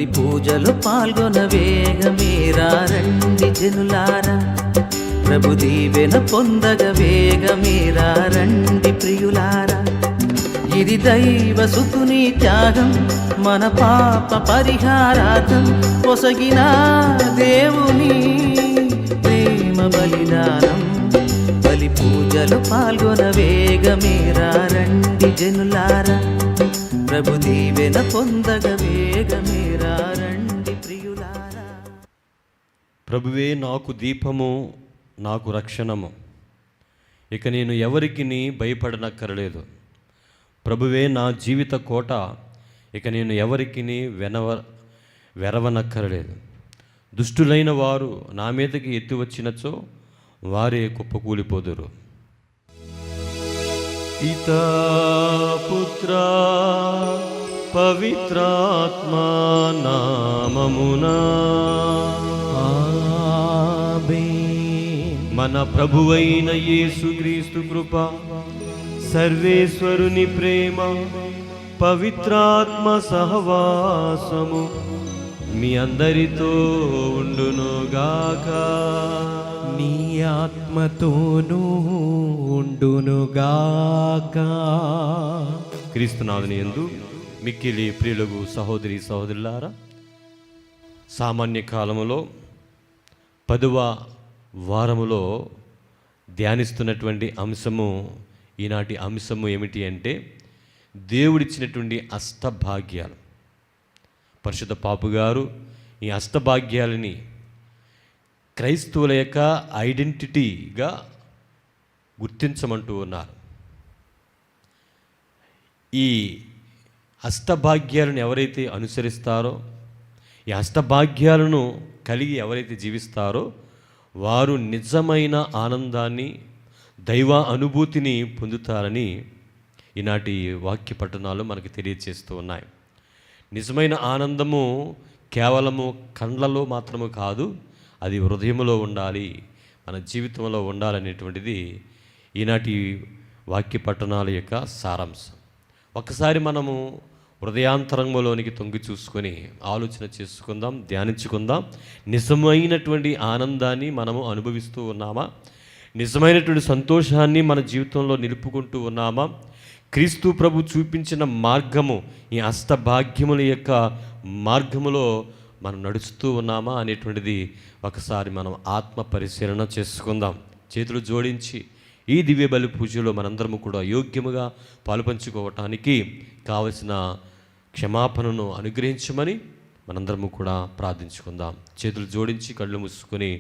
బలి పూజలు పాల్గొన వేగమేరా రండి జనులారా, ప్రభు దీవెన పొందగ వేగమేరా రండి ప్రియులారా. ఇది దైవ సుతుని త్యాగం, మన పాప పరిహారార్థం పొసగిన దేవుని ప్రేమ బలిదానం. బలి పూజలు పాల్గొన వేగమేరా రండి జనులారా, ప్రభు దీవెన పొందగ వేగమేరా రండి ప్రియులారా. ప్రభువే నాకు దీపము, నాకు రక్షణము, ఇక నేను ఎవరికి భయపడనక్కరలేదు. ప్రభువే నా జీవిత కోట, ఇక నేను ఎవరికి వెరవనక్కరలేదు. దుష్టులైన వారు నా మీదకి ఎత్తి వచ్చినచో వారే కుప్పకూలిపోదురు. పితా పుత్ర పవిత్రాత్మా నామమునా ఆమేన్. మన ప్రభువైన యేసుక్రీస్తు కృప, సర్వేశ్వరుని ప్రేమ, పవిత్రాత్మ సహవాసము మీ అందరితో ఉండునుగాక. నీ ఆత్మతోనూ ఉండునుగాక. క్రీస్తునాథుని యందు మిక్కిలి ప్రియులకు సహోదరి సహోదరులారా, సామాన్య కాలములో 10వ వారములో ధ్యానిస్తున్నటువంటి అంశము, ఈనాటి అంశము ఏమిటి అంటే దేవుడిచ్చినటువంటి అష్టభాగ్యాలు. పరిశుద్ధ పాపు గారు ఈ అష్టభాగ్యాలని క్రైస్తవుల యొక్క ఐడెంటిటీగా గుర్తించమంటూ ఉన్నారు. ఈ అష్టభాగ్యాలను ఎవరైతే అనుసరిస్తారో, ఈ అష్టభాగ్యాలను కలిగి ఎవరైతే జీవిస్తారో వారు నిజమైన ఆనందాన్ని, దైవ అనుభూతిని పొందుతారని ఈనాటి వాక్య పట్టణాలు మనకు తెలియజేస్తూ ఉన్నాయి. నిజమైన ఆనందము కేవలము కండ్లలో మాత్రము కాదు, అది హృదయంలో ఉండాలి, మన జీవితంలో ఉండాలనేటువంటిది ఈనాటి వాక్య పట్టణాల యొక్క సారాంశం. ఒకసారి మనము హృదయాంతరంగంలోనికి తొంగి చూసుకొని ఆలోచన చేసుకుందాం, ధ్యానించుకుందాం. నిజమైనటువంటి ఆనందాన్ని మనము అనుభవిస్తూ ఉన్నామా? నిజమైనటువంటి సంతోషాన్ని మన జీవితంలో నిలుపుకుంటూ ఉన్నామా? క్రీస్తు ప్రభు చూపించిన మార్గము, ఈ అష్టభాగ్యముల యొక్క మార్గములో మనం నడుస్తూ ఉన్నామా అనేటువంటిది ఒకసారి మనం ఆత్మ పరిశీలన చేసుకుందాం. చేతులు జోడించి ఈ దివ్య బలి పూజలో మనందరము కూడా యోగ్యముగా పాలుపంచుకోవటానికి కావలసిన క్షమాపణను అనుగ్రహించమని మనందరము కూడా ప్రార్థించుకుందాం. చేతులు జోడించి కళ్ళు మూసుకొని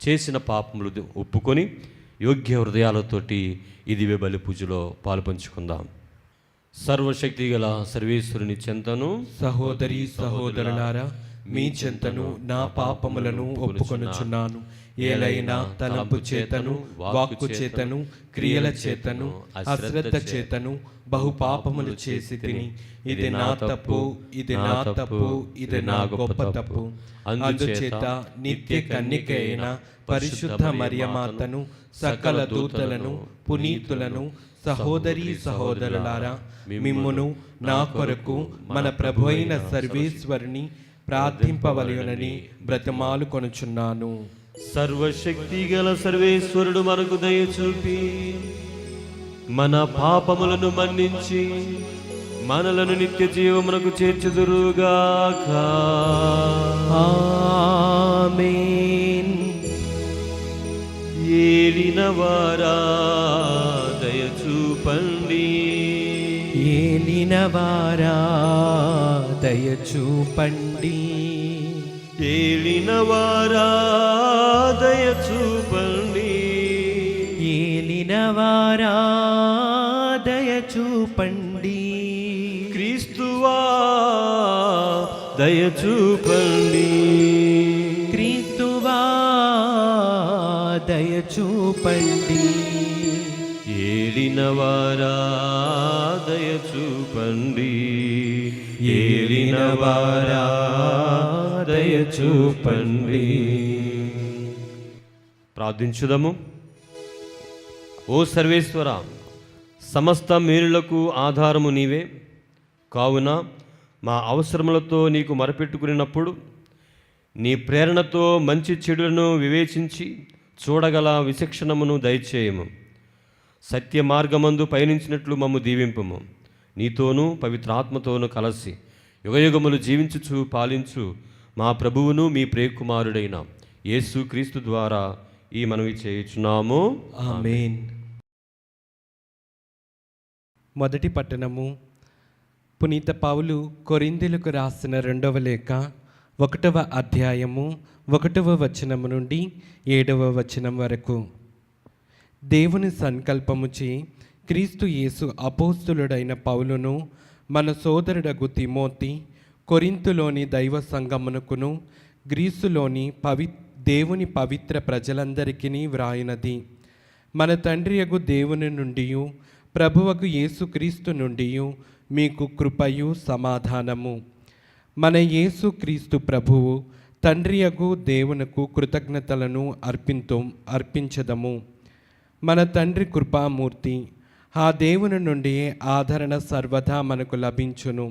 చేసిన పాపములు ఒప్పుకొని యోగ్య హృదయాలతోటి ఈ దివ్య బలి పూజలో పాలుపంచుకుందాం. సర్వశక్తి గల సర్వేశ్వరుని చెంతను, సహోదరి సహోదరులారా, మీ చెంతను నా పాపములను ఒప్పుకొనుచున్నాను. ఏలైనా తలంపు చేతను, వాక్కు చేతను, క్రియల చేతను, అశ్రద్ధ చేతను బహుపాపములు చేసి తిని, ఇది నా తప్పు, ఇది నా తప్పు, ఇది నా గొప్ప తప్పు. అందుచేత నిత్య కన్యక అయిన పరిశుద్ధ మరియమాతను, సకల దూతలను, పునీతులను, సహోదరి సహోదరులారా, మిమ్మును నా కొరకు మన ప్రభు అయిన సర్వేశ్వరుని ప్రార్థింపవలెనని బ్రతిమాలు కొనుచున్నాను. సర్వశక్తి గల సర్వేశ్వరుడు మనకు దయచూపి మన పాపములను మన్నించి మనలను నిత్య జీవమునకు చేర్చుదురుగాక. ఆమేన్. ఏలినవారా దయచూపండి, ఏలినవారా దయచూపండి, ఏలినవారా దయచూపండి, ఏలినవారా దయచూపండి. క్రీస్తువా దయచూపండి, క్రీస్తువా దయచూపండి. ఏలినవారా దయచూపండి, ఏలినవారా దయచూపండి. ప్రార్థించుదము. ఓ సర్వేశ్వర, సమస్త మేలులకు ఆధారము నీవే. కావున మా అవసరములతో నీకు మొరపెట్టుకున్నప్పుడు నీ ప్రేరణతో మంచి చెడులను వివేచించి చూడగల విచక్షణమును దయచేయము. సత్య మార్గమందు పయనించినట్లు మమ్ము దీవింపము. నీతోనూ పవిత్రాత్మతోనూ కలసి యుగయుగములు జీవించుచు పాలించు మా ప్రభువును మీ ప్రియకుమారుడైన యేసు క్రీస్తు ద్వారా ఈ మనవి చేయుచున్నాము. ఆమేన్. మొదటి పట్టణము. పునీత పౌలు కొరింథీయులకు రాసిన 2వ లేఖ 1వ అధ్యాయము 1వ వచనము నుండి 7వ వచనం వరకు. దేవుని సంకల్పముచే క్రీస్తు యేసు అపోస్తులుడైన పౌలును మన సోదరుడగు తిమోతి కొరింథులోని దైవ సంగమునకును గ్రీసులోని దేవుని పవిత్ర ప్రజలందరికీ వ్రాయినది. మన తండ్రియగు దేవుని నుండి ప్రభువకు యేసుక్రీస్తు నుండి మీకు కృపయు సమాధానము. మన యేసుక్రీస్తు ప్రభువు తండ్రియగు దేవునకు కృతజ్ఞతలను అర్పించదము. మన తండ్రి కృపామూర్తి ఆ దేవుని నుండి ఆదరణ సర్వదా మనకు లభించును.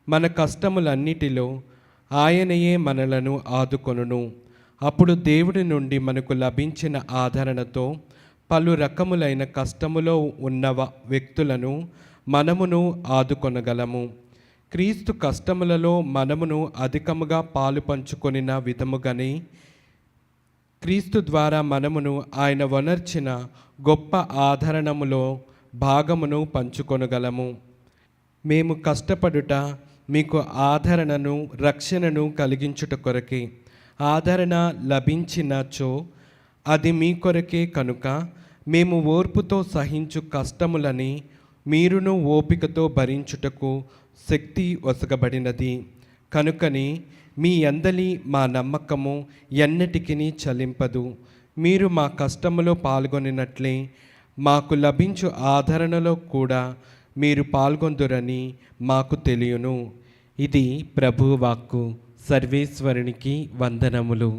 మన కష్టములన్నిటిలో ఆయనయే మనలను ఆదుకొనును. అప్పుడు దేవుడి నుండి మనకు లభించిన ఆదరణతో పలు రకములైన కష్టములో ఉన్న వ్యక్తులను మనమును ఆదుకొనగలము. క్రీస్తు కష్టములలో మనమును అధికముగా పాలు పంచుకొనిన విధముగానే క్రీస్తు ద్వారా మనమును ఆయన వనర్చిన గొప్ప ఆదరణములో భాగమును పంచుకొనగలము. మేము కష్టపడుట మీకు ఆదరణను రక్షణను కలిగించుట కొరకే. ఆదరణ లభించినచో అది మీ కొరకే కనుక మేము ఓర్పుతో సహించు కష్టములని మీరును ఓపికతో భరించుటకు శక్తి ఒసగబడినది. కనుకని మీ అందలి మా నమ్మకము ఎన్నటికీ చలింపదు. మీరు మా కష్టములో పాల్గొనినట్లే మాకు లభించు ఆదరణలో కూడా మీరు పాల్గొందురని మాకు తెలియను. ఇది ప్రభువాక్కు. సర్వేశ్వరునికి వందనములు.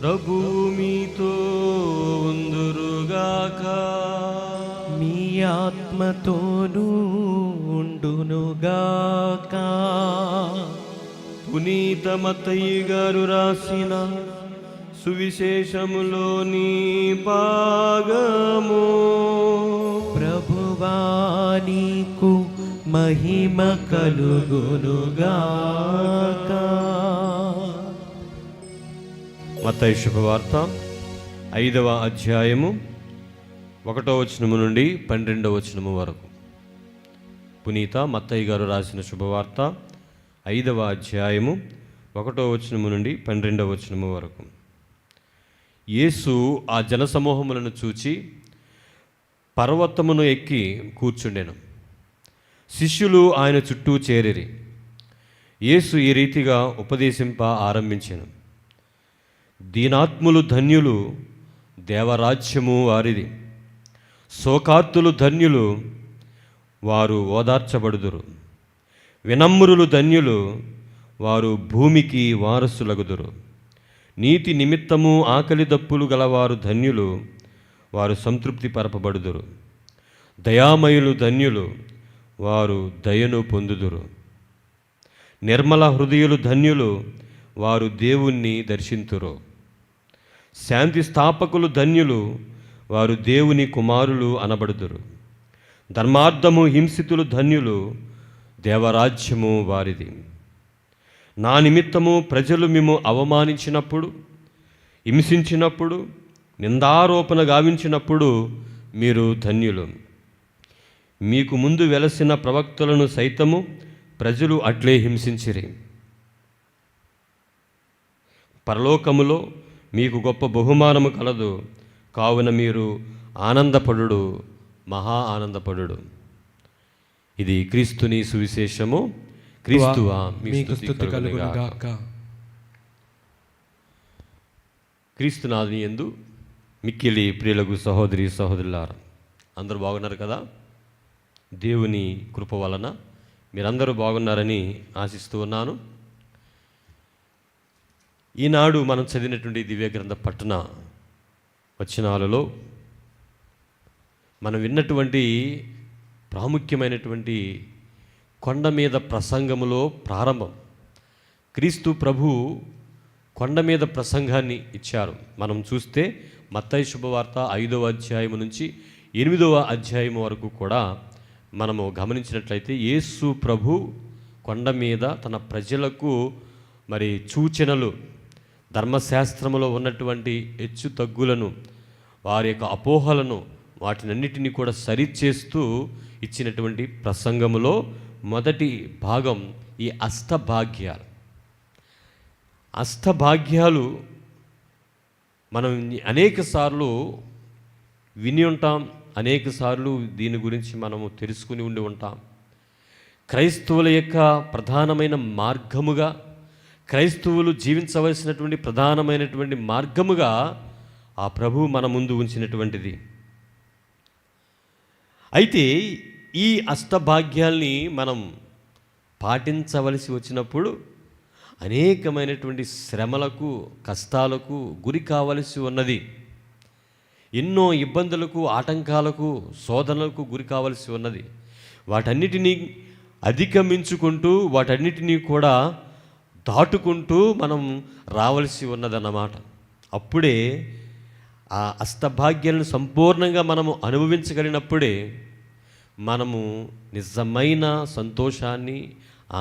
ప్రభువు మీతో ఉందురుగాక. మీ ఆత్మతోనూ ఉండునుగాక. పునీత మత్తయి గారు రాసిన సువిశేషములోని భాగము. ప్రభువా నీకు మహిమ కలుగునుగాక. మత్తయి శుభవార్త 5వ అధ్యాయము 1వ వచనము నుండి 12వ వచనము వరకు. పునీత మత్తయి గారు రాసిన శుభవార్త 5వ అధ్యాయము 1వ వచనము నుండి 12వ వచనము వరకు. యేసు ఆ జనసమూహములను చూచి పర్వతమును ఎక్కి కూర్చుండెను. శిష్యులు ఆయన చుట్టూ చేరిరి. యేసు ఈ రీతిగా ఉపదేశింప ఆరంభించెను. దీనాత్ములు ధన్యులు, దేవరాజ్యము వారిది. శోకార్తులు ధన్యులు, వారు ఓదార్చబడుదురు. వినమ్రులు ధన్యులు, వారు భూమికి వారసులగుదురు. నీతి నిమిత్తము ఆకలి దప్పులు గలవారు ధన్యులు, వారు సంతృప్తి పరపబడుదురు. దయామయులు ధన్యులు, వారు దయను పొందుదురు. నిర్మల హృదయులు ధన్యులు, వారు దేవుణ్ణి దర్శింతురు. శాంతి స్థాపకులు ధన్యులు, వారు దేవుని కుమారులు అనబడుదురు. ధర్మార్థము హింసితులు ధన్యులు, దేవరాజ్యము వారిది. నా నిమిత్తము ప్రజలు మిమ్ము అవమానించినప్పుడు, హింసించినప్పుడు, నిందారోపణ గావించినప్పుడు మీరు ధన్యులు. మీకు ముందు వెలసిన ప్రవక్తలను సైతము ప్రజలు అట్లే హింసించిరి. పరలోకములో మీకు గొప్ప బహుమానము కలదు, కావున మీరు ఆనందపడుడు, మహా ఆనందపడుడు. ఇది క్రీస్తుని సువిశేషము. క్రీస్తువా మీకు స్తుతి కలుగును గాక. క్రీస్తునాథుని యందు మిక్కిలి ప్రియులకు సహోదరి సహోదరులారా, అందరూ బాగున్నారు కదా? దేవుని కృప వలన మీరందరూ బాగున్నారని ఆశిస్తూ ఉన్నాను. ఈనాడు మనం చదివినటువంటి దివ్య గ్రంథ పట్టణ వచనాలలో మనం విన్నటువంటి ప్రాముఖ్యమైనటువంటి కొండ మీద ప్రసంగములో ప్రారంభం. క్రీస్తు ప్రభు కొండ మీద ప్రసంగాన్ని ఇచ్చారు. మనం చూస్తే మత్తయి శుభవార్త 5వ అధ్యాయం నుంచి 8వ అధ్యాయం వరకు కూడా మనము గమనించినట్లయితే యేసు ప్రభు కొండ మీద తన ప్రజలకు మరి సూచనలు, ధర్మశాస్త్రములో ఉన్నటువంటి హెచ్చు తగ్గులను, వారి యొక్క అపోహలను, వాటినన్నిటినీ కూడా సరిచేస్తూ ఇచ్చినటువంటి ప్రసంగములో మొదటి భాగం ఈ అష్టభాగ్యాలు. అష్టభాగ్యాలు మనం అనేక సార్లు విని ఉంటాం, అనేక సార్లు దీని గురించి మనము తెలుసుకుని ఉండి ఉంటాం. క్రైస్తవుల యొక్క ప్రధానమైన మార్గముగా, క్రైస్తవులు జీవించవలసినటువంటి ప్రధానమైనటువంటి మార్గముగా ఆ ప్రభువు మన ముందు ఉంచినటువంటిది. అయితే ఈ అష్టభాగ్యాల్ని మనం పాటించవలసి వచ్చినప్పుడు అనేకమైనటువంటి శ్రమలకు, కష్టాలకు గురి కావలసి ఉన్నది. ఎన్నో ఇబ్బందులకు, ఆటంకాలకు, శోధనలకు గురి కావలసి ఉన్నది. వాటన్నిటినీ అధిగమించుకుంటూ, వాటన్నిటినీ కూడా దాటుకుంటూ మనం రావలసి ఉన్నదన్నమాట. అప్పుడే ఆ అష్టభాగ్యాలను సంపూర్ణంగా మనము అనుభవించగలిగినప్పుడే మనము నిజమైన సంతోషాన్ని,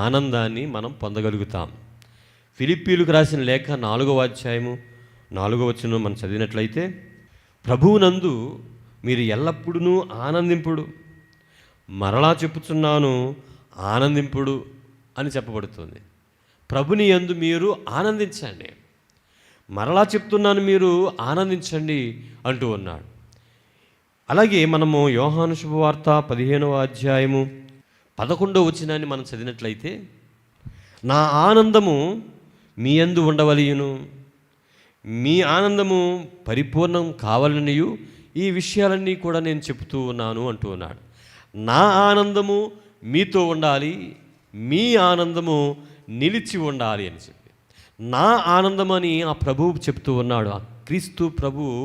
ఆనందాన్ని మనం పొందగలుగుతాం. ఫిలిప్పీలకు రాసిన లేఖ 4వ అధ్యాయము 4వ వచనం మనం చదివినట్లయితే, ప్రభువునందు మీరు ఎల్లప్పుడూ ఆనందింపుడు, మరలా చెప్పుచున్నాను ఆనందింపుడు అని చెప్పబడుతుంది. ప్రభుని యందు మీరు ఆనందించండి, మరలా చెప్తున్నాను మీరు ఆనందించండి అంటూ ఉన్నాడు. అలాగే మనము యోహాను శుభవార్త 15వ అధ్యాయము 11వ వచనాన్ని మనం చదివినట్లయితే, నా ఆనందము మీ యందు ఉండవలయును, మీ ఆనందము పరిపూర్ణం కావాలనియు ఈ విషయాలన్నీ కూడా నేను చెబుతూ ఉన్నాను అంటూ ఉన్నాడు. నా ఆనందము మీతో ఉండాలి, మీ ఆనందము నిలిచి ఉండాలి అని చెప్పి నా ఆనందం అని ఆ ప్రభువు చెప్తూ ఉన్నాడు. ఆ క్రీస్తు ప్రభువు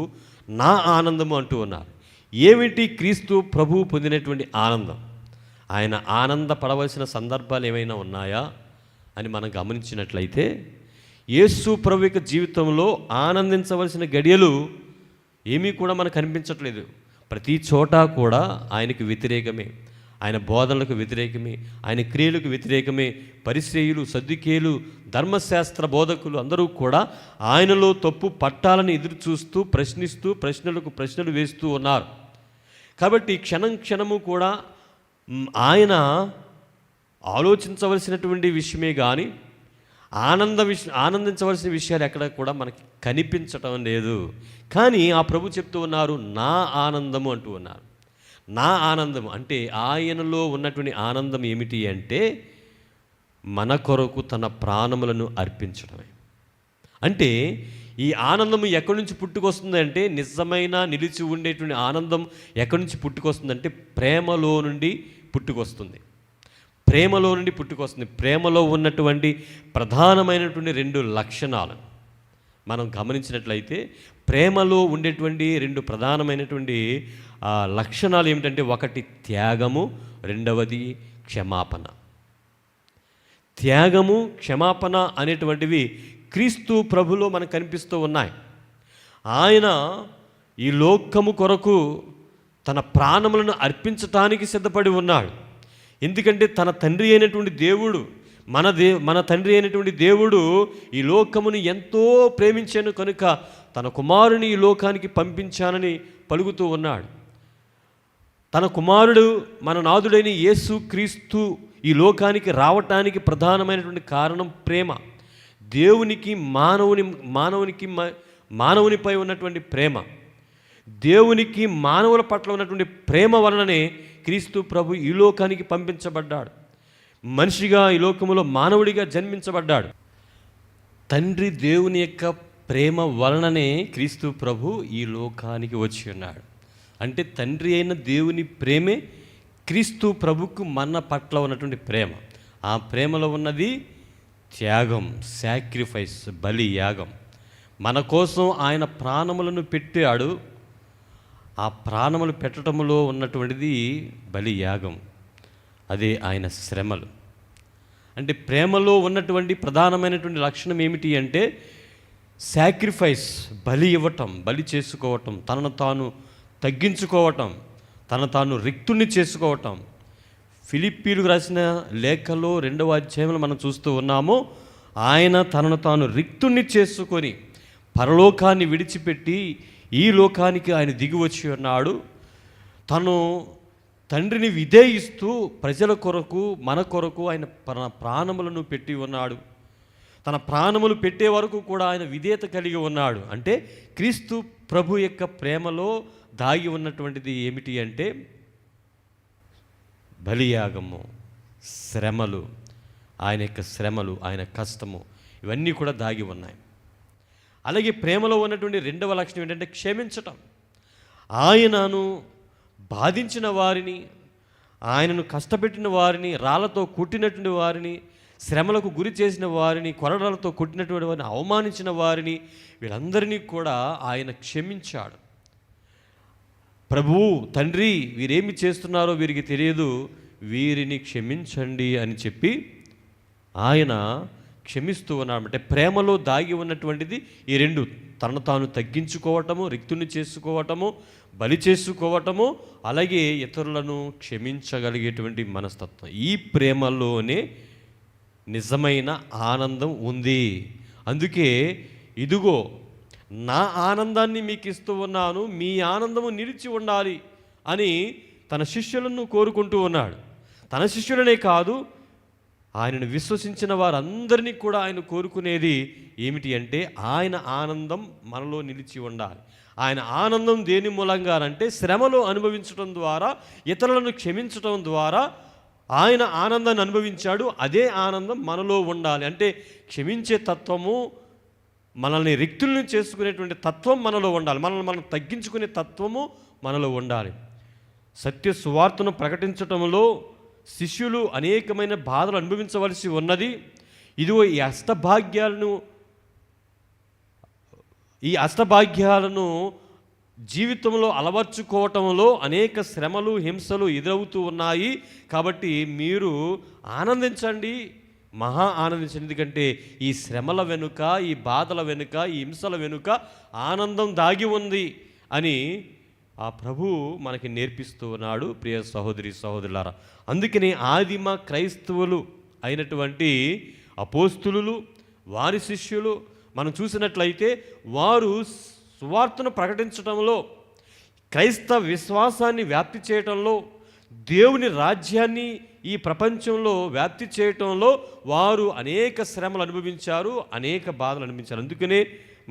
నా ఆనందము అంటూ ఉన్నారు. ఏమిటి క్రీస్తు ప్రభువు పొందినటువంటి ఆనందం? ఆయన ఆనందపడవలసిన సందర్భాలు ఏమైనా ఉన్నాయా అని మనం గమనించినట్లయితే, యేసు ప్రభు యొక్క జీవితంలో ఆనందించవలసిన గడియలు ఏమీ కూడా మనకు కనిపించట్లేదు. ప్రతి చోట కూడా ఆయనకు వ్యతిరేకమే, ఆయన బోధనలకు వ్యతిరేకమే, ఆయన క్రియలకు వ్యతిరేకమే. పరిసయ్యులు, సద్దుకేయులు, ధర్మశాస్త్ర బోధకులు అందరూ కూడా ఆయనలో తప్పు పట్టాలని ఎదురు చూస్తూ, ప్రశ్నిస్తూ, ప్రశ్నలకు ప్రశ్నలు వేస్తూ ఉన్నారు. కాబట్టి క్షణం క్షణము కూడా ఆయన ఆలోచించవలసినటువంటి విషయమే కానీ ఆనందించవలసిన విషయాలు ఎక్కడ కూడా మనకి కనిపించటం లేదు. కానీ ఆ ప్రభు చెప్తూ ఉన్నారు, నా ఆనందము అంటూ ఉన్నారు. నా ఆనందము అంటే ఆయనలో ఉన్నటువంటి ఆనందం ఏమిటి అంటే మన కొరకు తన ప్రాణములను అర్పించడమే. అంటే ఈ ఆనందము ఎక్కడి నుంచి పుట్టుకొస్తుంది అంటే, నిజమైన నిలిచి ఉండేటువంటి ఆనందం ఎక్కడి నుంచి పుట్టుకొస్తుందంటే ప్రేమలో నుండి పుట్టుకొస్తుంది. ప్రేమలో నుండి పుట్టుకొస్తుంది. ప్రేమలో ఉన్నటువంటి ప్రధానమైనటువంటి 2 లక్షణాలు మనం గమనించినట్లయితే, ప్రేమలో ఉండేటువంటి 2 ప్రధానమైనటువంటి లక్షణాలు ఏమిటంటే, ఒకటి త్యాగము, రెండవది క్షమాపణ. త్యాగము, క్షమాపణ అనేటువంటివి క్రీస్తు ప్రభులో మనకు కనిపిస్తూ ఉన్నాయి. ఆయన ఈ లోకము కొరకు తన ప్రాణములను అర్పించటానికి సిద్ధపడి ఉన్నాడు. ఎందుకంటే తన తండ్రి అయినటువంటి దేవుడు మన తండ్రి అయినటువంటి దేవుడు ఈ లోకమును ఎంతో ప్రేమించాను కనుక తన కుమారుని ఈ లోకానికి పంపించానని పలుకుతూ ఉన్నాడు. తన కుమారుడు మన నాథుడైన యేసు క్రీస్తు ఈ లోకానికి రావటానికి ప్రధానమైనటువంటి కారణం ప్రేమ. దేవునికి మానవునిపై ఉన్నటువంటి ప్రేమ, దేవునికి మానవుల పట్ల ఉన్నటువంటి ప్రేమ వలననే క్రీస్తు ప్రభు ఈ లోకానికి పంపించబడ్డాడు. మనిషిగా ఈ లోకములో మానవుడిగా జన్మించబడ్డాడు. తండ్రి దేవుని యొక్క ప్రేమ వలననే క్రీస్తు ప్రభు ఈ లోకానికి వచ్చి ఉన్నాడు. అంటే తండ్రి అయిన దేవుని ప్రేమే క్రీస్తు ప్రభుకు మన పట్ల ఉన్నటువంటి ప్రేమ. ఆ ప్రేమలో ఉన్నది త్యాగం, సాక్రిఫైస్, బలి యాగం. మన కోసం ఆయన ప్రాణములను పెట్టాడు. ఆ ప్రాణములు పెట్టడంలో ఉన్నటువంటిది బలి యాగం, అదే ఆయన శ్రమలు. అంటే ప్రేమలో ఉన్నటువంటి ప్రధానమైనటువంటి లక్షణం ఏమిటి అంటే సాక్రిఫైస్, బలి ఇవ్వటం, బలి చేసుకోవటం, తనను తాను తగ్గించుకోవటం, తను తాను రిక్తుణ్ణి చేసుకోవటం. ఫిలిప్పీలకు రాసిన లేఖలో 2వ అధ్యాయంలో మనం చూస్తూ ఉన్నాము. ఆయన తనను తాను రిక్తుణ్ణి చేసుకొని పరలోకాన్ని విడిచిపెట్టి ఈ లోకానికి ఆయన దిగి వచ్చి ఉన్నాడు. తను తండ్రిని విధేయిస్తూ ప్రజల కొరకు, మన కొరకు ఆయన ప్రాణములను పెట్టి ఉన్నాడు. తన ప్రాణములు పెట్టే వరకు కూడా ఆయన విధేయత కలిగి ఉన్నాడు. అంటే క్రీస్తు ప్రభు యొక్క ప్రేమలో దాగి ఉన్నటువంటిది ఏమిటి అంటే బలియాగము, శ్రమలు, ఆయన యొక్క శ్రమలు, ఆయన కష్టము, ఇవన్నీ కూడా దాగి ఉన్నాయి. అలాగే ప్రేమలో ఉన్నటువంటి 2వ లక్షణం ఏంటంటే క్షమించటం. ఆయనను బాధించిన వారిని, ఆయనను కష్టపెట్టిన వారిని, రాళ్లతో కొట్టినటువంటి వారిని, శ్రమలకు గురి చేసిన వారిని, కొరడాలతో కొట్టినటువంటి వారిని, అవమానించిన వారిని, వీళ్ళందరినీ కూడా ఆయన క్షమించాడు. ప్రభువు తండ్రి వీరేమి చేస్తున్నారో వీరికి తెలియదు, వీరిని క్షమించండి అని చెప్పి ఆయన క్షమిస్తూ ఉన్నాడు. అంటే ప్రేమలో దాగి ఉన్నటువంటిది ఈ 2, తనను తాను తగ్గించుకోవటము, రిక్తుని చేసుకోవటము, బలి చేసుకోవటము, అలాగే ఇతరులను క్షమించగలిగేటువంటి మనస్తత్వం. ఈ ప్రేమలోనే నిజమైన ఆనందం ఉంది. అందుకే ఇదిగో నా ఆనందాన్ని మీకు ఇస్తూ ఉన్నాను, మీ ఆనందము నిలిచి ఉండాలి అని తన శిష్యులను కోరుకుంటూ ఉన్నాడు. తన శిష్యులనే కాదు, ఆయనను విశ్వసించిన వారందరినీ కూడా ఆయన కోరుకునేది ఏమిటి అంటే ఆయన ఆనందం మనలో నిలిచి ఉండాలి. ఆయన ఆనందం దేని మూలంగానంటే శ్రమలో అనుభవించడం ద్వారా, ఇతరులను క్షమించడం ద్వారా ఆయన ఆనందాన్ని అనుభవించాడు. అదే ఆనందం మనలో ఉండాలి. అంటే క్షమించే తత్వము, మనల్ని రిక్తుల్ని చేసుకునేటువంటి తత్వం మనలో ఉండాలి. మనల్ని మనం తగ్గించుకునే తత్వము మనలో ఉండాలి. సత్య సువార్తను ప్రకటించటంలో శిష్యులు అనేకమైన బాధలు అనుభవించవలసి ఉన్నది. ఇదిగో ఈ అష్టభాగ్యాలను జీవితంలో అలవర్చుకోవటంలో అనేక శ్రమలు, హింసలు ఎదురవుతూ ఉన్నాయి. కాబట్టి మీరు ఆనందించండి, మహా ఆనందించండి. ఎందుకంటే ఈ శ్రమల వెనుక, ఈ బాధల వెనుక, ఈ హింసల వెనుక ఆనందం దాగి ఉంది అని ఆ ప్రభు మనకి నేర్పిస్తూ ఉన్నాడు. ప్రియ సహోదరి సహోదరులారా, అందుకని ఆదిమ క్రైస్తవులు అయినటువంటి అపోస్తులు, వారి శిష్యులు మనం చూసినట్లయితే వారు సువార్తను ప్రకటించడంలో, క్రైస్తవ విశ్వాసాన్ని వ్యాప్తి చేయటంలో, దేవుని రాజ్యాన్ని ఈ ప్రపంచంలో వ్యాప్తి చేయటంలో వారు అనేక శ్రమలు అనుభవించారు, అనేక బాధలు అనుభవించారు. అందుకనే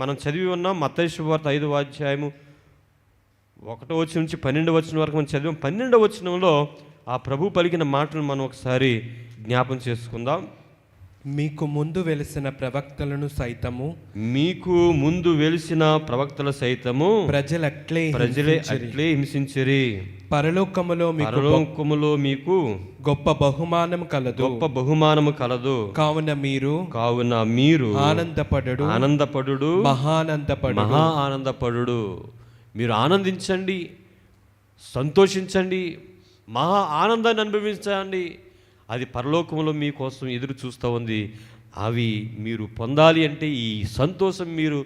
మనం చదివి ఉన్నాం మత్తయి సువార్త 5వ అధ్యాయము 1వ వచనం నుంచి 12వ వచనం వరకు మనం చదివాం. 12వ వచనంలో ఆ ప్రభు పలికిన మాటలు మనం ఒకసారి జ్ఞాపం చేసుకుందాం. మీకు ముందు వెలిసిన ప్రవక్తలను సైతము, మీకు ముందు వెలిసిన ప్రవక్తల సైతము ప్రజలే అట్లే హింసించిరి. పరలోకములో మీకు గొప్ప బహుమానము కలదు. కావున మీరు ఆనందపడుడు, మహా ఆనందపడుడు. మీరు ఆనందించండి, సంతోషించండి, మహా ఆనందాన్ని అనుభవించండి. అది పరలోకంలో మీకోసం ఎదురు చూస్తూ ఉంది. అవి మీరు పొందాలి అంటే, ఈ సంతోషం మీరు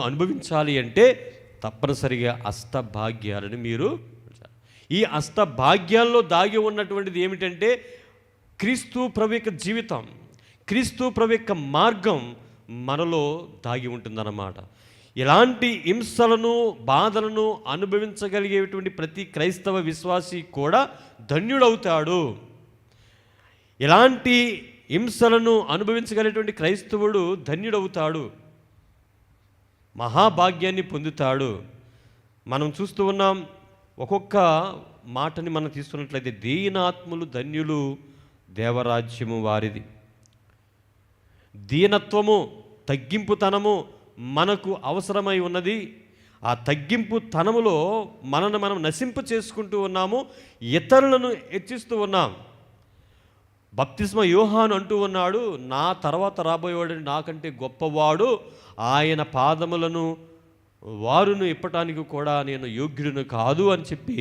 అనుభవించాలి అంటే తప్పనిసరిగా అష్టభాగ్యాలను మీరు, ఈ అష్టభాగ్యాల్లో దాగి ఉన్నటువంటిది ఏమిటంటే క్రీస్తు ప్రభు యొక్క జీవితం. క్రీస్తు ప్రభు యొక్క మార్గం మనలో దాగి ఉంటుందన్నమాట. ఇలాంటి హింసలను బాధలను అనుభవించగలిగేటువంటి ప్రతి క్రైస్తవ విశ్వాసి కూడా ధన్యుడవుతాడు. ఇలాంటి హింసలను అనుభవించగలిగేటువంటి క్రైస్తవుడు ధన్యుడవుతాడు, మహాభాగ్యాన్ని పొందుతాడు. మనం చూస్తూ ఉన్నాం, ఒక్కొక్క మాటని మనం తీసుకున్నట్లయితే దీనాత్ములు ధన్యులు, దేవరాజ్యము వారిది. దీనత్వము, తగ్గింపుతనము మనకు అవసరమై ఉన్నది. ఆ తగ్గింపు తనములో మనల్ని మనం నశింప చేసుకుంటూ ఉన్నాము, ఇతరులను హెచ్చిస్తూ ఉన్నాం. బప్తిస్మ యోహాను అంటూ ఉన్నాడు, నా తర్వాత రాబోయేవాడు నాకంటే గొప్పవాడు, ఆయన పాదములను వారును ఇప్పటానికి కూడా నేను యోగ్యుడును కాదు అని చెప్పి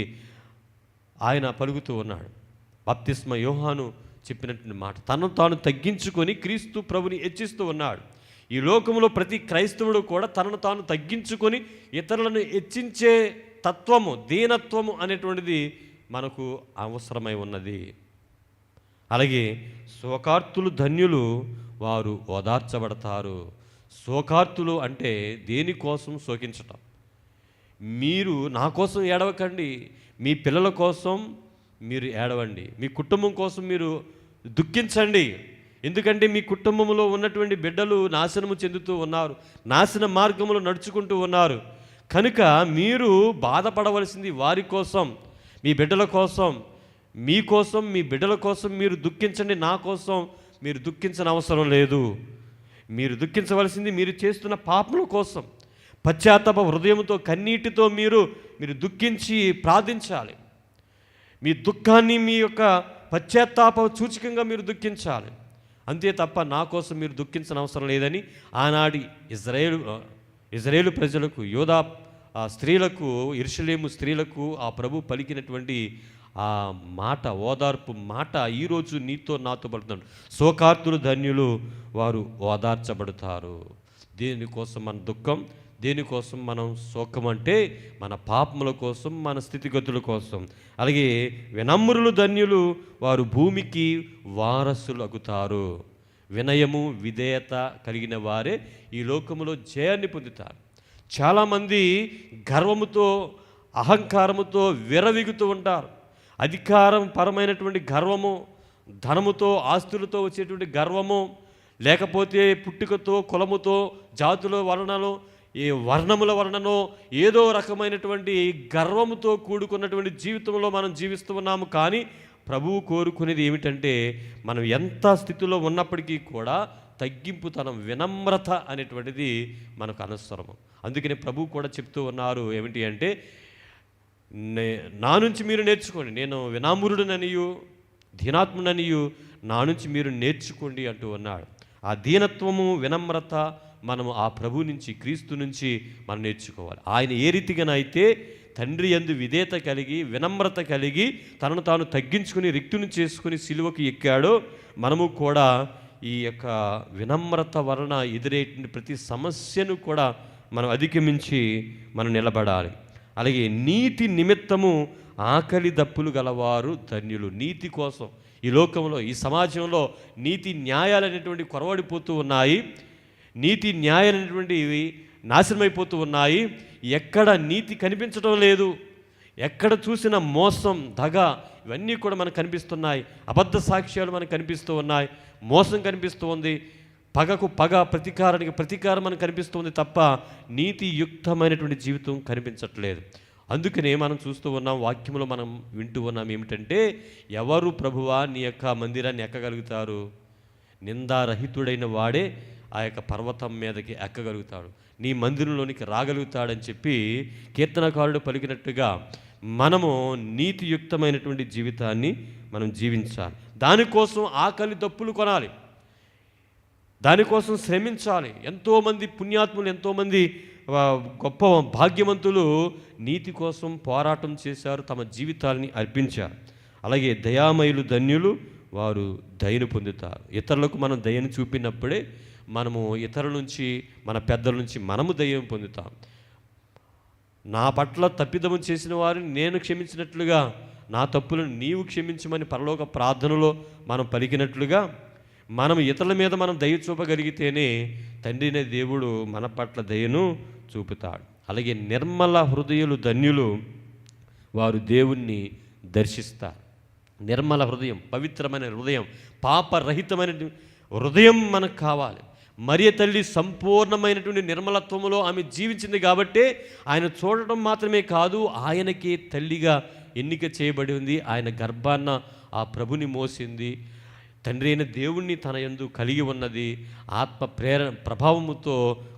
ఆయన పలుకుతూ ఉన్నాడు. బప్తిస్మ యోహాను చెప్పినటువంటి మాట, తనను తాను తగ్గించుకొని క్రీస్తు ప్రభుని హెచ్చిస్తూ ఉన్నాడు. ఈ లోకంలో ప్రతి క్రైస్తవుడు కూడా తనను తాను తగ్గించుకొని ఇతరులను హెచ్చించే తత్వము, దీనత్వము అనేటువంటిది మనకు అవసరమై ఉన్నది. అలాగే శోకార్తులు ధన్యులు, వారు ఓదార్చబడతారు. శోకార్తులు అంటే దేనికోసం శోకించటం. మీరు నా కోసం ఏడవకండి, మీ పిల్లల కోసం మీరు ఏడవండి, మీ కుటుంబం కోసం మీరు దుఃఖించండి. ఎందుకంటే మీ కుటుంబంలో ఉన్నటువంటి బిడ్డలు నాశనము చెందుతూ ఉన్నారు, నాశన మార్గములు నడుచుకుంటూ ఉన్నారు. కనుక మీరు బాధపడవలసింది వారి కోసం, మీ బిడ్డల కోసం. మీకోసం, మీ బిడ్డల కోసం మీరు దుఃఖించండి, నా కోసం మీరు దుఃఖించని అవసరం లేదు. మీరు దుఃఖించవలసింది మీరు చేస్తున్న పాపముల కోసం. పశ్చాత్తాప హృదయంతో, కన్నీటితో మీరు దుఃఖించి ప్రార్థించాలి. మీ దుఃఖాన్ని మీ యొక్క పశ్చాత్తాప సూచకంగా మీరు దుఃఖించాలి. అంతే తప్ప నా కోసం మీరు దుఃఖించిన అవసరం లేదని ఆనాటి ఇజ్రాయేలు ప్రజలకు, యోధా స్త్రీలకు, యెరూషలేము స్త్రీలకు ఆ ప్రభు పలికినటువంటి ఆ మాట, ఓదార్పు మాట ఈరోజు నీతో నాతో పడుతున్నాడు. శోకార్తులు ధన్యులు, వారు ఓదార్చబడతారు. దేనికోసం మన దుఃఖం, దేనికోసం మనం శోకం అంటే మన పాపముల కోసం, మన స్థితిగతుల కోసం. అలాగే వినమ్రులు ధన్యులు, వారు భూమికి వారసులు అగుతారు. వినయము, విధేయత కలిగిన వారే ఈ లోకములో జయాన్ని పొందుతారు. చాలామంది గర్వముతో, అహంకారముతో విర్రవీగుతూ ఉంటారు. అధికారం పరమైనటువంటి గర్వము, ధనముతో, ఆస్తులతో వచ్చేటువంటి గర్వము, లేకపోతే పుట్టుకతో, కులముతో, జాతుల వర్ణనలో, ఏ వర్ణముల వర్ణనో, ఏదో రకమైనటువంటి గర్వముతో కూడుకున్నటువంటి జీవితంలో మనం జీవిస్తూ ఉన్నాము. కానీ ప్రభువు కోరుకునేది ఏమిటంటే, మనం ఎంత స్థితిలో ఉన్నప్పటికీ కూడా తగ్గింపుతనం, వినమ్రత అనేటువంటిది మనకు అనవసరము. అందుకని ప్రభువు కూడా చెప్తూ ఉన్నారు ఏమిటి అంటే, నా నుంచి మీరు నేర్చుకోండి, నేను వినమ్రుడననియు దీనాత్ముడనియు నా నుంచి మీరు నేర్చుకోండి అంటూ ఉన్నాడు. ఆ దీనత్వము, వినమ్రత మనము ఆ ప్రభు నుంచి, క్రీస్తు నుంచి మనం నేర్చుకోవాలి. ఆయన ఏ రీతిగానైతే తండ్రి యందు విధేయత కలిగి, వినమ్రత కలిగి, తనను తాను తగ్గించుకుని, రిక్తుని చేసుకుని సిలువకు ఎక్కాడో, మనము కూడా ఈ యొక్క వినమ్రత వలన ఎదురేటువంటి ప్రతి సమస్యను కూడా మనం అధిగమించి మనం నిలబడాలి. అలాగే నీతి నిమిత్తము ఆకలి దప్పులు గలవారు ధన్యులు. నీతి కోసం ఈ లోకంలో, ఈ సమాజంలో నీతి న్యాయాలు అనేటువంటి కొరవడిపోతూ ఉన్నాయి. నీతి న్యాయాలు అనేటువంటివి నాశనమైపోతూ ఉన్నాయి. ఎక్కడ నీతి కనిపించడం లేదు, ఎక్కడ చూసిన మోసం, దగ, ఇవన్నీ కూడా మనకు కనిపిస్తున్నాయి. అబద్ధ సాక్ష్యాలు మనకు కనిపిస్తూ ఉన్నాయి, మోసం కనిపిస్తూ ఉంది, పగకు పగ, ప్రతీకారానికి ప్రతీకారం మనకు కనిపిస్తుంది తప్ప నీతియుక్తమైనటువంటి జీవితం కనిపించట్లేదు. అందుకనే మనం చూస్తూ ఉన్నాం, వాక్యంలో మనం వింటూ ఉన్నాం ఏమిటంటే, ఎవరు ప్రభువా నీ యొక్క మందిరాన్ని ఎక్కగలుగుతారు? నిందారహితుడైన వాడే ఆ యొక్క పర్వతం మీదకి ఎక్కగలుగుతాడు, నీ మందిరంలోనికి రాగలుగుతాడని చెప్పి కీర్తనకారుడు పలికినట్టుగా మనము నీతియుక్తమైనటువంటి జీవితాన్ని మనం జీవించాలి. దానికోసం ఆకలి దప్పులు కొనాలి, దానికోసం శ్రమించాలి. ఎంతోమంది పుణ్యాత్ములు, ఎంతోమంది గొప్ప భాగ్యవంతులు నీతి కోసం పోరాటం చేశారు, తమ జీవితాలని అర్పించారు. అలాగే దయామయులు ధన్యులు, వారు దయను పొందుతారు. ఇతరులకు మనం దయను చూపినప్పుడే మనము ఇతరుల నుంచి, మన పెద్దల నుంచి మనము దయను పొందుతాం. నా పట్ల తప్పిదము చేసిన వారిని నేను క్షమించినట్లుగా నా తప్పులను నీవు క్షమించమని పరలోక ప్రార్థనలో మనం పలికినట్లుగా మనం ఇతరుల మీద మనం దయ చూపగలిగితేనే తండ్రి అనే దేవుడు మన పట్ల దయను చూపుతాడు. అలాగే నిర్మల హృదయులు ధన్యులు, వారు దేవుణ్ణి దర్శిస్తారు. నిర్మల హృదయం, పవిత్రమైన హృదయం, పాపరహితమైన హృదయం మనకు కావాలి. మరియ తల్లి సంపూర్ణమైనటువంటి నిర్మలత్వములో ఆమె జీవించింది కాబట్టే ఆయన చూడటం మాత్రమే కాదు, ఆయనకే తల్లిగా ఎన్నిక చేయబడి ఉంది. ఆయన గర్భాన్న ఆ ప్రభుని మోసింది. తండ్రి అయిన దేవుణ్ణి తన యందు కలిగి ఉన్నది. ఆత్మ ప్రభావముతో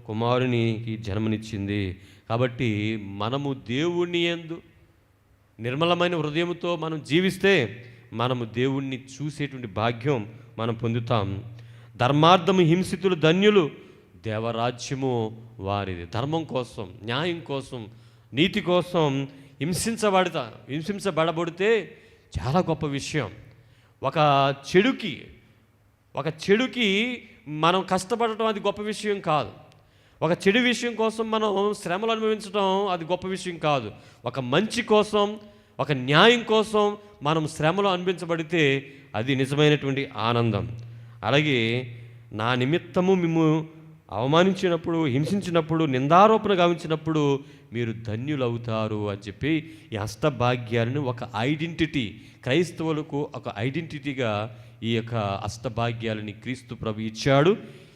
కుమారునికి జన్మనిచ్చింది. కాబట్టి మనము దేవుణ్ణి యందు నిర్మలమైన హృదయంతో మనం జీవిస్తే మనము దేవుణ్ణి చూసేటువంటి భాగ్యం మనం పొందుతాం. ధర్మార్థము హింసితులు ధన్యులు, దేవరాజ్యము వారిది. ధర్మం కోసం, న్యాయం కోసం, నీతి కోసం హింసించబడబడితే చాలా గొప్ప విషయం. ఒక చెడుకి మనం కష్టపడటం అది గొప్ప విషయం కాదు. ఒక చెడు విషయం కోసం మనం శ్రమలు అనుభవించడం అది గొప్ప విషయం కాదు. ఒక మంచి కోసం, ఒక న్యాయం కోసం మనం శ్రమలు అనుభవించబడితే అది నిజమైనటువంటి ఆనందం. అలాగే నా నిమిత్తము మిమ్ము అవమానించినప్పుడు, హింసించినప్పుడు, నిందారోపణ గావించినప్పుడు మీరు ధన్యులవుతారు అని చెప్పి ఈ అష్టభాగ్యాలను ఒక ఐడెంటిటీ, క్రైస్తవులకు ఒక ఐడెంటిటీగా ఈ యొక్క అష్టభాగ్యాలని క్రీస్తు ప్రభు ఇచ్చాడు.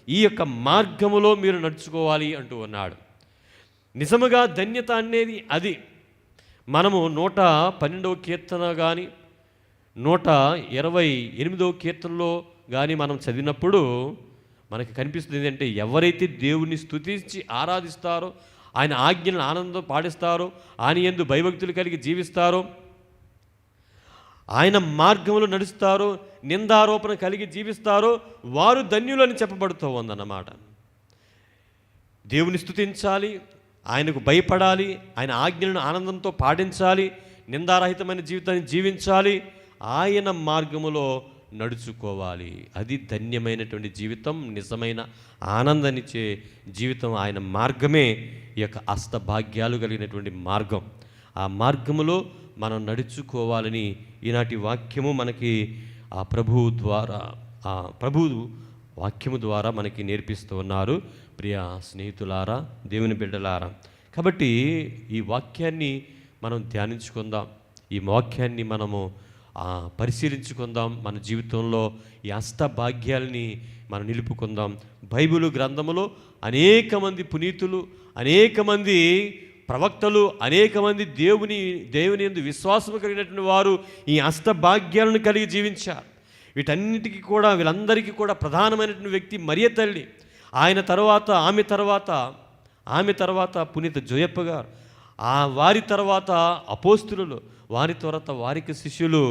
ఈ యొక్క మార్గములో మీరు నడుచుకోవాలి అంటూ ఉన్నాడు. నిజముగా ధన్యత అనేది అది. మనము 112వ కీర్తన కానీ 128వ కీర్తనలో కానీ మనం చదివినప్పుడు మనకి కనిపిస్తుంది ఏంటంటే, ఎవరైతే దేవుణ్ణి స్తుతించి ఆరాధిస్తారో, ఆయన ఆజ్ఞలను ఆనందం పాడిస్తారో, ఆయన యందు భయభక్తులు కలిగి జీవిస్తారో, ఆయన మార్గంలో నడుస్తారో, నిందారోపణ కలిగి జీవిస్తారో వారు ధన్యులని చెప్పబడుతూ ఉందన్నమాట. దేవుని స్తుతించాలి, ఆయనకు భయపడాలి, ఆయన ఆజ్ఞలను ఆనందంతో పాటించాలి, నిందారహితమైన జీవితాన్ని జీవించాలి, ఆయన మార్గములో నడుచుకోవాలి. అది ధన్యమైనటువంటి జీవితం, నిజమైన ఆనందాన్నిచ్చే జీవితం. ఆయన మార్గమే ఈ యొక్క అష్టభాగ్యాలు కలిగినటువంటి మార్గం. ఆ మార్గములో మనం నడుచుకోవాలని ఈనాటి వాక్యము మనకి ఆ ప్రభువు వాక్యము ద్వారా మనకి నేర్పిస్తూ ఉన్నారు. ప్రియ స్నేహితులారా, దేవుని బిడ్డలారా, కాబట్టి ఈ వాక్యాన్ని మనం ధ్యానించుకుందాం. ఈ వాక్యాన్ని మనము పరిశీలించుకుందాం. మన జీవితంలో ఈ అష్టభాగ్యాలని మనం నిలుపుకుందాం. బైబిలు గ్రంథములో అనేక మంది పునీతులు, అనేక మంది ప్రవక్తలు, అనేక మంది దేవుని యందు విశ్వాసము కలిగినటువంటి వారు ఈ అష్టభాగ్యాలను కలిగి జీవించారు. వీళ్ళందరికీ కూడా ప్రధానమైనటువంటి వ్యక్తి మరియ తల్లి. ఆమె తర్వాత పునీత జోయప్ప గారు, వారి తర్వాత అపోస్తులు, వారి తర్వాత వారికి శిష్యులు,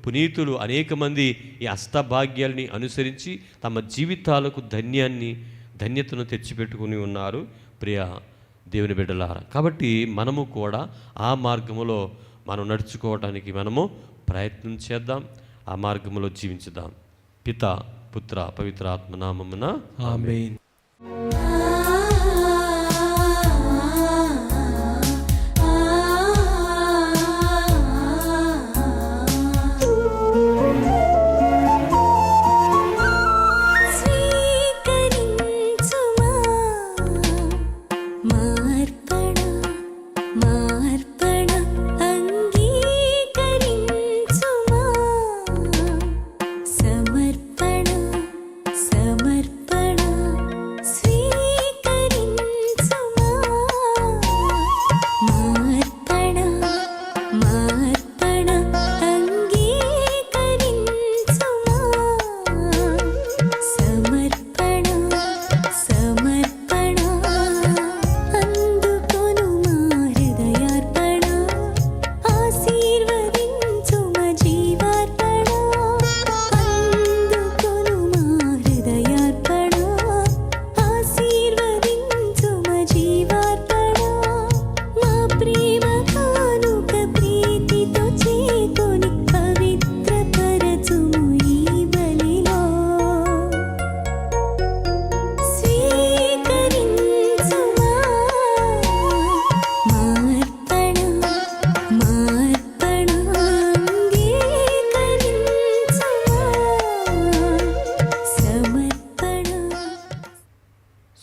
పునీతులు, అనేక మంది ఈ అష్టభాగ్యాల్ని అనుసరించి తమ జీవితాలకు ధన్యతను తెచ్చిపెట్టుకుని ఉన్నారు. ప్రియ దేవుని బిడ్డలారా, కాబట్టి మనము కూడా ఆ మార్గములో మనం నడుచుకోవడానికి మనము ప్రయత్నం చేద్దాం. ఆ మార్గములో జీవించుదాం. పిత, పుత్ర, పవిత్ర ఆత్మ నామమున ఆమేన్. సమర్పణ స్వీకరించుమా.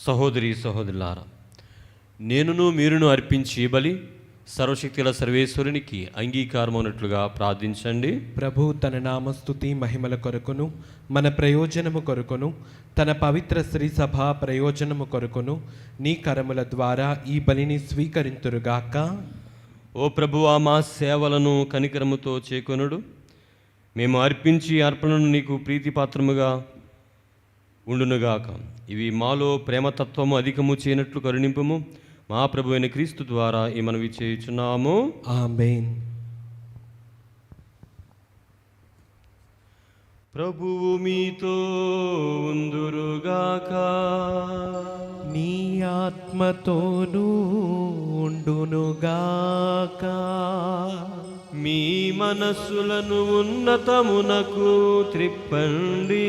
సహోదరి సహోదరులారా, నేనును మీరును అర్పించి బలి సర్వశక్తుల సర్వేశ్వరునికి అంగీకారమైనట్లుగా ప్రార్థించండి. ప్రభు తన నామస్తుతి మహిమల కొరకును మన ప్రయోజనము కొరకును తన పవిత్ర శ్రీ సభ ప్రయోజనము కొరకును నీ కరముల ద్వారా ఈ బలిని స్వీకరింతురుగాక. ఓ ప్రభువా, మా సేవలను కనికరముతో చేకొనుడు. మేము అర్పించి అర్పణను నీకు ప్రీతిపాత్రముగా ఉండునుగాక. ఇవి మాలో ప్రేమతత్వము అధికము చేయనట్లు కరుణింపుము. మా ప్రభు అయిన క్రీస్తు ద్వారా ఈ మనవి చేయుచున్నాము. ఆమేన్. ప్రభువు మీతో ఉందురుగాక. నీ ఆత్మతోనూ ఉండునుగాక. మీ మనస్సులను ఉన్నతమునకు త్రిప్పండి.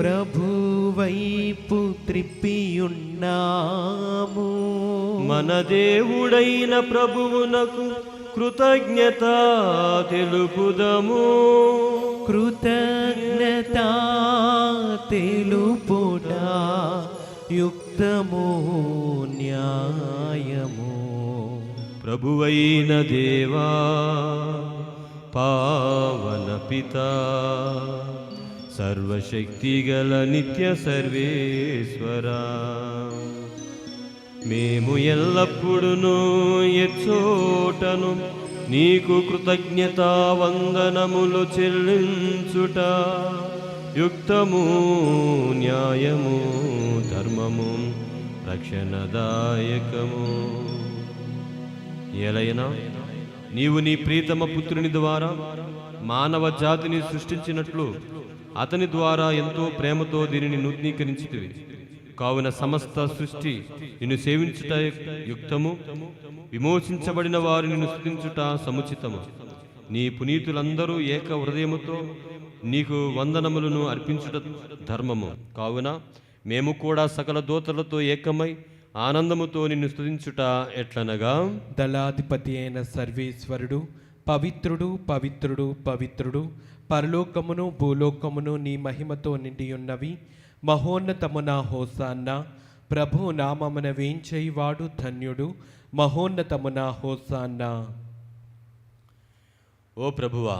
ప్రభు వైపు త్రిప్పియున్నాము. మన దేవుడైన ప్రభువునకు కృతజ్ఞత తెలుపుదము. కృతజ్ఞత తెలుపుట యుక్తము న్యాయము. ప్రభువైన దేవా, పావన పితా, సర్వశక్తిగల నిత్య సర్వేశ్వరా, మేము ఎల్లప్పుడూ ఎచ్చోటను నీకు కృతజ్ఞతా వందనములు చెల్లించుట యుక్తము న్యాయము ధర్మము రక్షణదాయకము. ఎలైనా నీవు నీ ప్రీతమ పుత్రుని ద్వారా మానవ జాతిని సృష్టించినట్లు అతని ద్వారా ఎంతో ప్రేమతో దీనిని నూతనీకరించితివి. కావున సమస్త సృష్టి నిన్ను సేవించుట యుక్తము, విమోచించబడిన వారు నిన్ను స్తుతించుట సముచితము. నీ పునీతులందరూ ఏక హృదయముతో నీకు వందనములను అర్పించుట ధర్మము. కావున మేము కూడా సకల దూతలతో ఏకమై ఆనందముతో నిన్ను స్తుతించుట ఎట్లనగా, దళాధిపతి అయిన సర్వేశ్వరుడు పవిత్రుడు పవిత్రుడు పవిత్రుడు, పరలోకమును భూలోకమును నీ మహిమతో నిండి ఉన్నవి. మహోన్నతమున హోసాన్నా. ప్రభు నామమున వేంచేవాడు ధన్యుడు. మహోన్నతమున హోసాన్నా. ఓ ప్రభువా,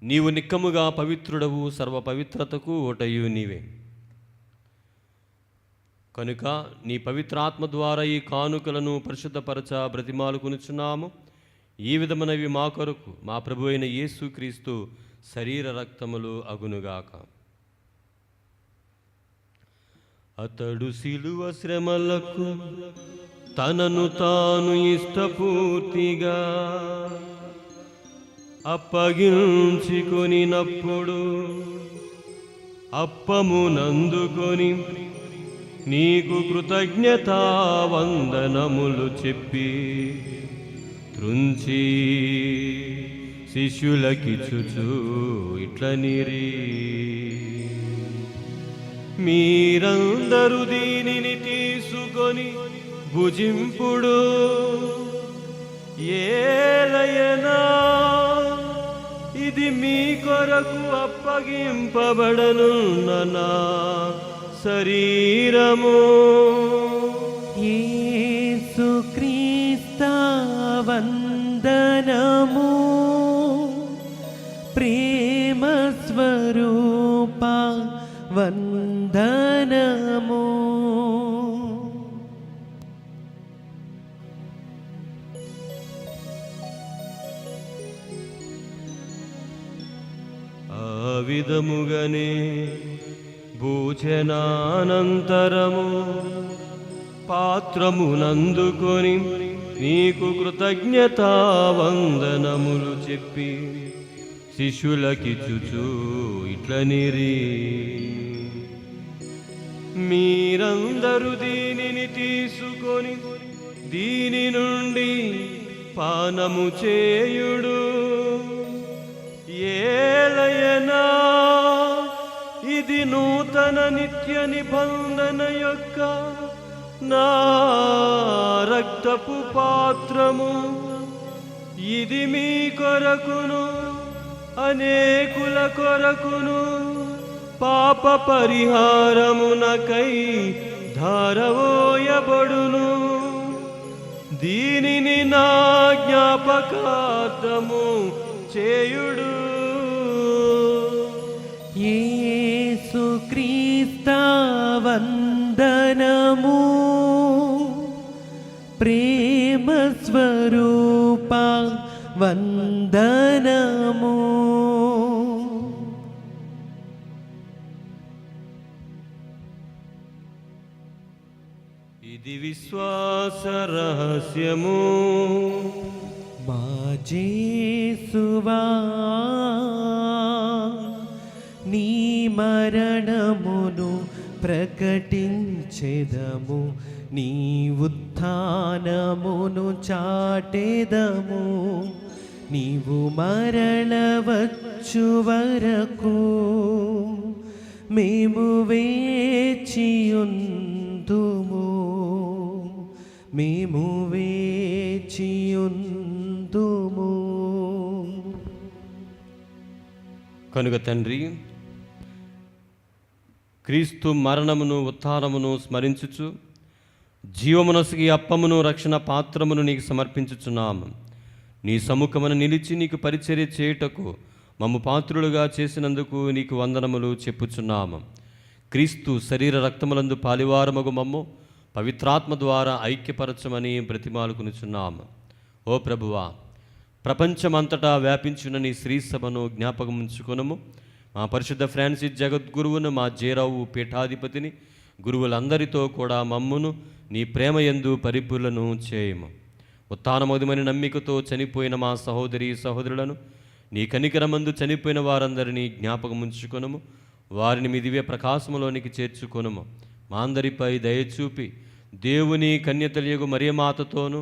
నీవు నిక్కముగా పవిత్రుడవు, సర్వ పవిత్రతకు ఓటయు నీవే. కనుక నీ పవిత్రాత్మ ద్వారా ఈ కానుకలను పరిశుద్ధపరచ బ్రతిమాలుకొనుచున్నాము. ఈ విధమునవి మా కొరకు మా ప్రభు అయిన యేసుక్రీస్తు శరీర రక్తములు అగునుగాక. అతడు శిలువ శ్రమలకు తనను తాను ఇష్టపూర్తిగా అప్పగించుకొనినప్పుడు అప్పమునందుకొని నీకు కృతజ్ఞతా వందనములు చెప్పి త్రుంచి శిష్యులకిచ్చుచు ఇట్లనిరి, మీరందరూ దీనిని తీసుకొని భుజింపుడు. ఏలయనా ఇది మీ కొరకు అప్పగింపబడనున్న నా శరీరము. యేసుక్రీస్తు వందనము. ప్రేమ స్వరూప వందనము. ఆ విధముగానే భోజనానంతరము పాత్రమునందుకొని నీకు కృతజ్ఞతా వందనములు చెప్పి శిష్యులకిచ్చుచు ఇట్లనిరి, మీరందరూ దీనిని తీసుకొని దీని నుండి పానము చేయుడు. ఏలయనా ఇది నూతన నిత్య నిబంధన యొక్క నా రక్తపు పాత్రము. ఇది మీ కొరకును అనేకుల కొరకును పాప పరిహారమునకై ధారవోయబడును. దీనిని నా జ్ఞాపకార్థము చేయుడు. యేసుక్రీస్తు వందనము, ప్రేమ స్వరూప వందనము. ఇది విశ్వాస రహస్యము. మా జేసువా, నీ మరణమును ప్రకటించెదము, నీ ఉత్థానమును చాటెదము. నీవు మరలవచ్చు వరకు మేము వేచియుందుము, మేము వేచియుందుము. కనుక తండ్రి, క్రీస్తు మరణమును ఉత్థానమును స్మరించుచు జీవమునొసగి అప్పమును రక్షణ పాత్రమును నీకు సమర్పించుచున్నాము. నీ సముఖమున నిలిచి నీకు పరిచర్య చేయుటకు మమ్ము పాత్రులుగా చేసినందుకు నీకు వందనములు చెప్పుచున్నాము. క్రీస్తు శరీర రక్తములందు పాలివారమగు మమ్ము పవిత్రాత్మ ద్వారా ఐక్యపరచమని బ్రతిమాలుకునుచున్నాము. ఓ ప్రభువా, ప్రపంచమంతటా వ్యాపించిన నీ శ్రీ సభను జ్ఞాపకం ఉంచుకొనుము. మా పరిశుద్ధ ఫ్రాన్సిస్ జగద్గురువును, మా జేరావు పీఠాధిపతిని, గురువులందరితో కూడా మమ్మును నీ ప్రేమయందు పరిపూర్ణను చేయము. ఉత్థానమోదమని నమ్మికతో చనిపోయిన మా సహోదరి సహోదరులను, నీ కనికరమందు చనిపోయిన వారందరినీ జ్ఞాపకం ఉంచుకొనుము. వారిని మీ దివ్య ప్రకాశములోనికి చేర్చుకొనుము. మా అందరిపై దయచూపి దేవుని కన్యతలియగు మరియమాతతోనూ,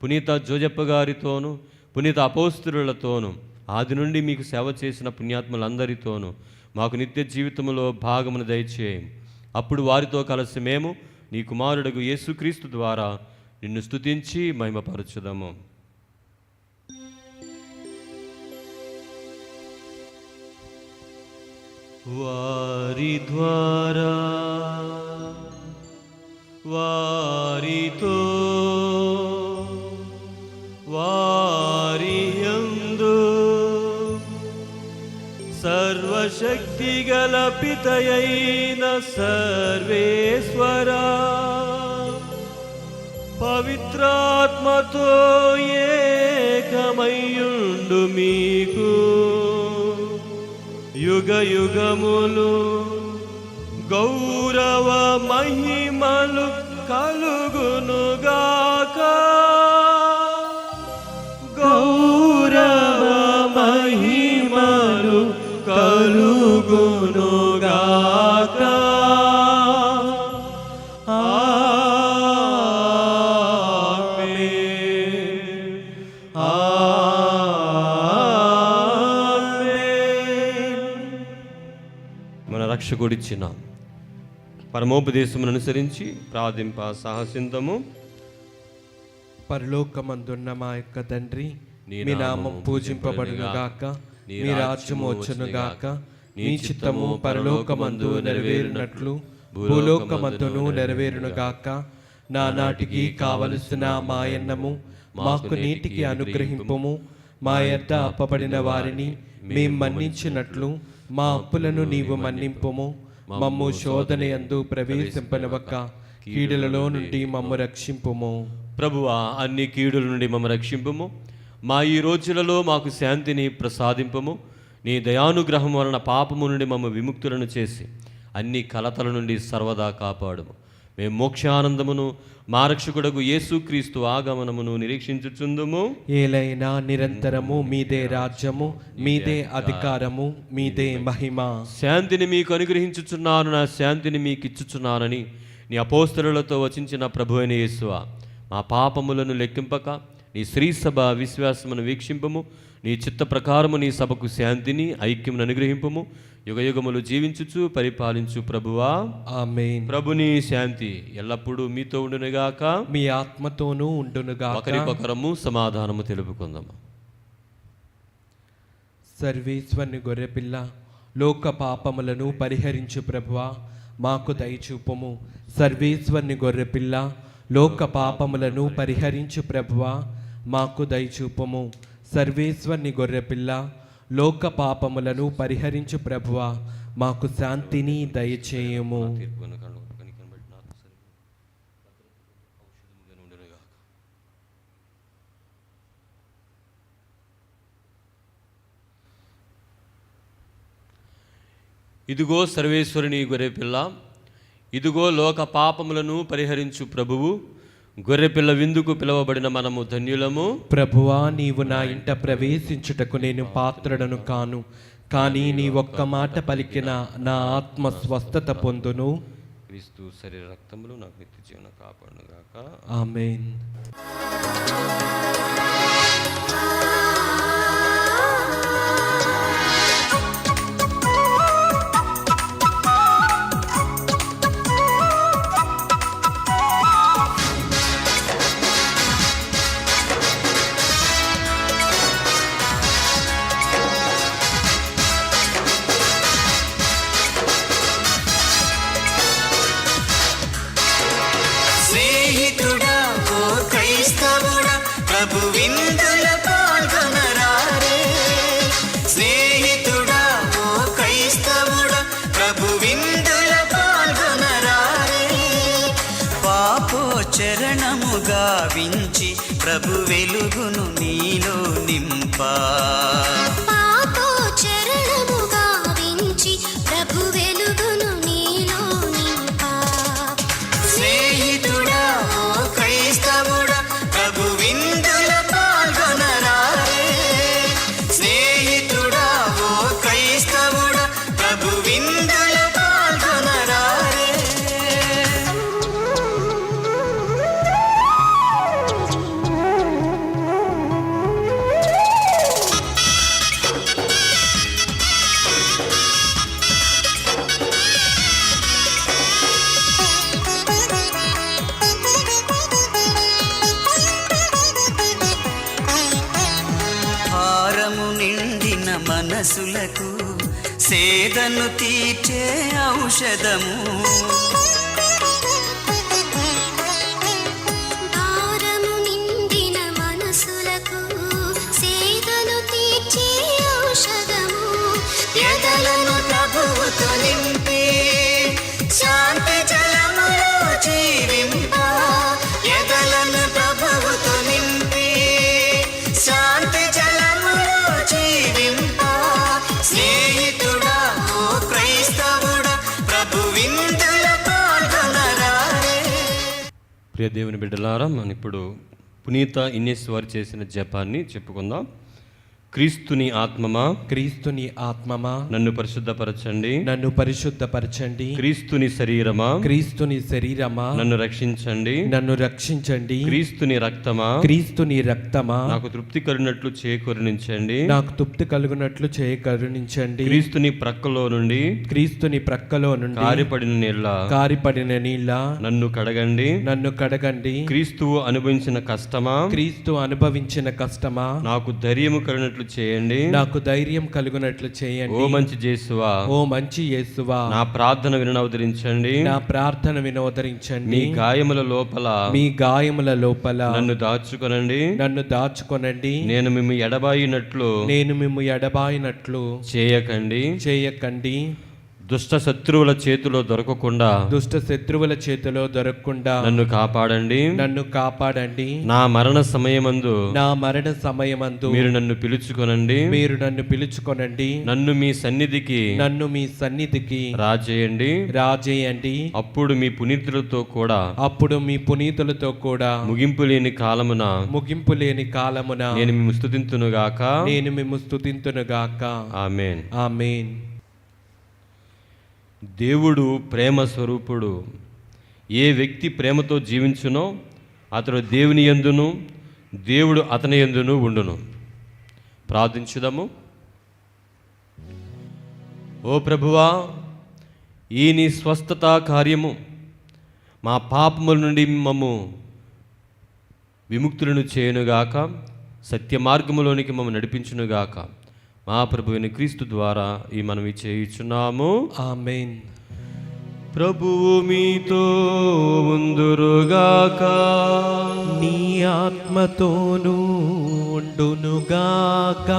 పునీత జోజప్ప గారితోనూ, పునీత అపోస్తులతోనూ, ఆది నుండి మీకు సేవ చేసిన పుణ్యాత్ములందరితోనూ మాకు నిత్య జీవితంలో భాగమును దయచేయం. అప్పుడు వారితో కలిసి మేము నీ కుమారుడగు యేసుక్రీస్తు ద్వారా నిన్ను స్తుతించి మహిమపరచుదాము. వారి ద్వారా, వారితో, వారియందు సర్వశక్తిగల పితయైన సర్వేశ్వరా, పవిత్రాత్మతో ఏకమయ్యుండు మీకు యుగ యుగములు గౌరవ మహిమలు కలుగునుగాక. గౌరవ మహిమలు కలుగునుగాక. మన రక్షకుడిచ్చిన పరమోపదేశమును అనుసరించి ప్రార్థింప సాహసిందము. పరలోకమందున్న మా యొక్క తండ్రి, మీ నామం పూజింపబడునుగాక, మీ రాజ్యము వచ్చునుగాక, మీ చిత్తము పరలోకమందు నెరవేరునట్లు భూలోకమందును నెరవేరునుగాక. నానాటికి కావలసిన మాయన్నము మాకు నీటికి అనుగ్రహింపుము. మా యొద్ద అప్పబడిన వారిని మేం మన్నించినట్లు మా అప్పులను నీవు మన్నింపుము. మమ్ము శోధన యందు ప్రవేశింపనివ్వక కీడులలో నుండి మమ్ము రక్షింపుము. ప్రభువా, అన్ని కీడుల నుండి మమ్మ రక్షింపుము. మా ఈ రోజులలో మాకు శాంతిని ప్రసాదింపము. నీ దయానుగ్రహం వలన పాపము నుండి మమ్మ విముక్తులను చేసి అన్ని కలతల నుండి సర్వదా కాపాడుము. మేము మోక్షానందమును మా రక్షకుడగు యేసుక్రీస్తు ఆగమనమును నిరీక్షించుచుందుము. ఏలైనా నిరంతరము మీదే రాజ్యము, మీదే అధికారము, మీదే మహిమ. శాంతిని మీకు అనుగ్రహించుచున్నాను, నా శాంతిని మీకు ఇచ్చుచున్నానని నీ అపోస్తలులతో వచించిన ప్రభు అయిన యేసువా, మా పాపములను లెక్కింపక నీ శ్రీసభ విశ్వాసమును వీక్షింపము. నీ చిత్త ప్రకారము నీ సభకు శాంతిని ఐక్యమును అనుగ్రహింపము. యుగయుగములు జీవించుచు పరిపాలించు ప్రభువా, ఆమేన్. ప్రభుని శాంతి ఎల్లప్పుడూ మీతో ఉండునుగాక, మీ ఆత్మతోనూ ఉండునుగాక. ఒకరికొకరము సమాధానము తెలుపుకుందాము. సర్వేశ్వరుని గొర్రెపిల్ల, లోక పాపములను పరిహరించు ప్రభువా, మాకు దయచూపుము. సర్వేశ్వరుని గొర్రెపిల్ల, లోక పాపములను పరిహరించు ప్రభువా, మాకు దయచూపుము. సర్వేశ్వరుని గొర్రెపిల్ల, లోక పాపములను పరిహరించు ప్రభువా, మాకు శాంతిని దయచేయము. ఇదిగో సర్వేశ్వరుని గొర్రెపిల్ల, ఇదిగో లోక పాపములను పరిహరించు ప్రభువు, గొర్రెపిల్ల విందుకు పిలువబడిన మనము ధన్యులము. ప్రభువా, నీవు నా ఇంట ప్రవేశించుటకు నేను పాత్రుడను కాను, కానీ నీ ఒక్క మాట పలికిన నా ఆత్మ స్వస్థత పొందును. క్రీస్తు శరీర రక్తములు నాకు నిత్య జీవన కాపాడును గాక. ఆమేన్. ప్రభు విందుల పాల్గొనరారే. స్నేహితుడా ఓ క్రైస్తవుడా, ప్రభు విందుల పాల్గొనరారే. పాపోచరణము గావించి ప్రభు వెలుగును నీలో నింపా. పాపోచరణము గావించి ప్రభు వెలుగును నీలో నింపా. స్నేహితుడా ఓ క్రైస్తవుడా, ప్రభు విందుల పాల్గొనరారే. స్నేహితుడా ఓ క్రైస్తవుడా, ప్రభు విందుల పాల్గొనరారే. మనసులకు సేదను తీర్చే ఔషధము. భారము నిండిన మనసులకు సేదను తీర్చే ఔషధము. ఎదలను ప్రభువుతో నింపి శాంతి జలములో జీవింప. ఎదలను ప్రభువుతో నింపి శాంతి జలములో జీవింప. స్నేహితుడా ఓ క్రైస్తవుడా, ప్రభు విందుల పాల్గొనరారే. ప్రియ దేవుని బిడ్డలారా, మనం ఇప్పుడు పునీత ఇన్నేస్ వారు చేసిన జపాన్ని చెప్పుకుందాం. క్రీస్తుని ఆత్మమా, క్రీస్తుని ఆత్మమా, నన్ను పరిశుద్ధపరచండి, నన్ను పరిశుద్ధపరచండి. క్రీస్తుని శరీరమా, క్రీస్తుని శరీరమా, నన్ను రక్షించండి, నన్ను రక్షించండి. క్రీస్తుని రక్తమా, క్రీస్తుని రక్తమా, నాకు తృప్తి కరుణట్లు చేకరుణించండి, నాకు తృప్తి కలుగునట్లు చేయకరుణించండి. క్రీస్తుని ప్రక్కలో నుండి, క్రీస్తుని ప్రక్కలో నుండి కారిపడిన నీళ్ళ, కారిపడిన నీళ్ళ నన్ను కడగండి, నన్ను కడగండి. క్రీస్తువు అనుభవించిన కష్టమా, క్రీస్తు అనుభవించిన కష్టమా, నాకు ధైర్యము కరుణట్లు చేయండి, నాకు ధైర్యం కలుగునట్లు చేయండి. ఓ మంచి యేసువా, ఓ మంచి యేసువా, నా ప్రార్థన వినవదరించండి, నా ప్రార్థన వినోదరించండి. మీ గాయముల లోపల, మీ గాయముల లోపల నన్ను దాచుకొనండి, నన్ను దాచుకొనండి. నేను మిమ్ము ఎడబాయినట్లు, నేను మిమ్ము ఎడబాయినట్లు చేయకండి. దుష్ట శత్రువుల చేతిలో దొరకకుండా, దుష్ట శత్రువుల చేతిలో దొరకకుండా నన్ను కాపాడండి, నన్ను కాపాడండి. నా మరణ సమయమందు, నా మరణ సమయమందు మీరు నన్ను పిలుచుకొనండి, మీరు నన్ను పిలుచుకొనండి. నన్ను మీ సన్నిధికి, నన్ను మీ సన్నిధికి రాజేయండి, అప్పుడు మీ పునీతులతో కూడా, అప్పుడు మీ పునీతులతో కూడా ముగింపు లేని కాలమున, నేను మిమ్ము స్తుతింతునుగాక. నేను మిమ్ము స్తుతింతునుగాక. ఆమేన్. ఆమేన్. దేవుడు ప్రేమ స్వరూపుడు. ఏ వ్యక్తి ప్రేమతో జీవించునో అతడు దేవుని యందును, దేవుడు అతని యందును ఉండును. ప్రార్థించుదాము. ఓ ప్రభువా, ఈ నీ స్వస్థత కార్యము మా పాపముల నుండి మమ్ము విముక్తులను చేయునుగాక, సత్య మార్గములోనికి మమ్ము నడిపించునుగాక. మా ప్రభువైన క్రీస్తు ద్వారా ఈ మనవి చేయుచున్నాము. ఆమేన్. ప్రభువు మీతో ఉందురుగాక. నీ ఆత్మతోనూ ఉండునుగాక.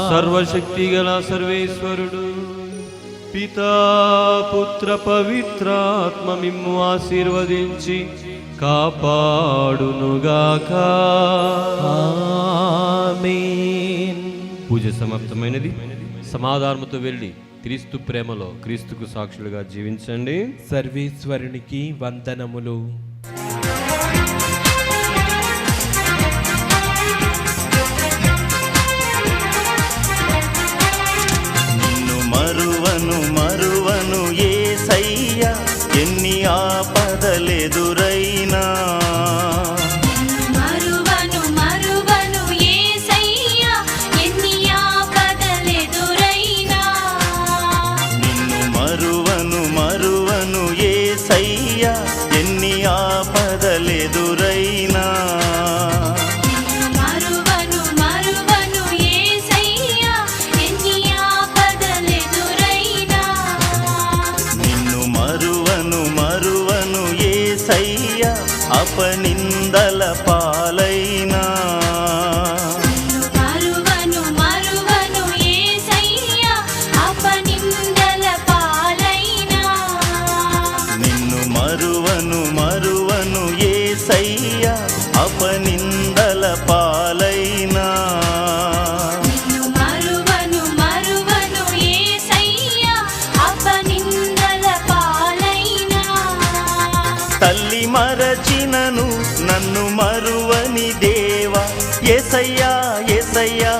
సర్వశక్తి గల సర్వేశ్వరుడు పితా పుత్ర పవిత్రాత్మ మిమ్ము ఆశీర్వదించి కాపాడునుగాక. ఆమేన్. పూజ సమాప్తమైనది. సమాధానముతో వెళ్ళి క్రీస్తు ప్రేమలో క్రీస్తుకు సాక్షులుగా జీవించండి. సర్వేశ్వరునికి వందనములు. నిన్ను మరువను మరువను యేసయ్యా, ఎన్ని ఆపదలెదురైనా. మరువను మరువను యేసయ్యా, ఎన్ని ఆపదలెదురైనా. నిన్ను మరువను మరువను యేసయ్యా, ఎన్ని ఆపదలెదురైనా. మరువను మరువను యేసయ్యా, ఎన్ని ఆపదలెదురైనా. నిన్ను మరువను మరువను యేసయ్యా, అపనిందల పాలైనా. మరువను మరువను యేసయ్యా, అపనిందల పాలైనా. నిన్ను మరువను మరువను యేసయ్యా, అపనిందల పాలైనా. నిన్ను మరువను మరువను యేసయ్యా, అపనిందల పాలైనా. తల్లి మరచినను నన్ను మరువని దేవా, యేసయ్యా యేసయ్యా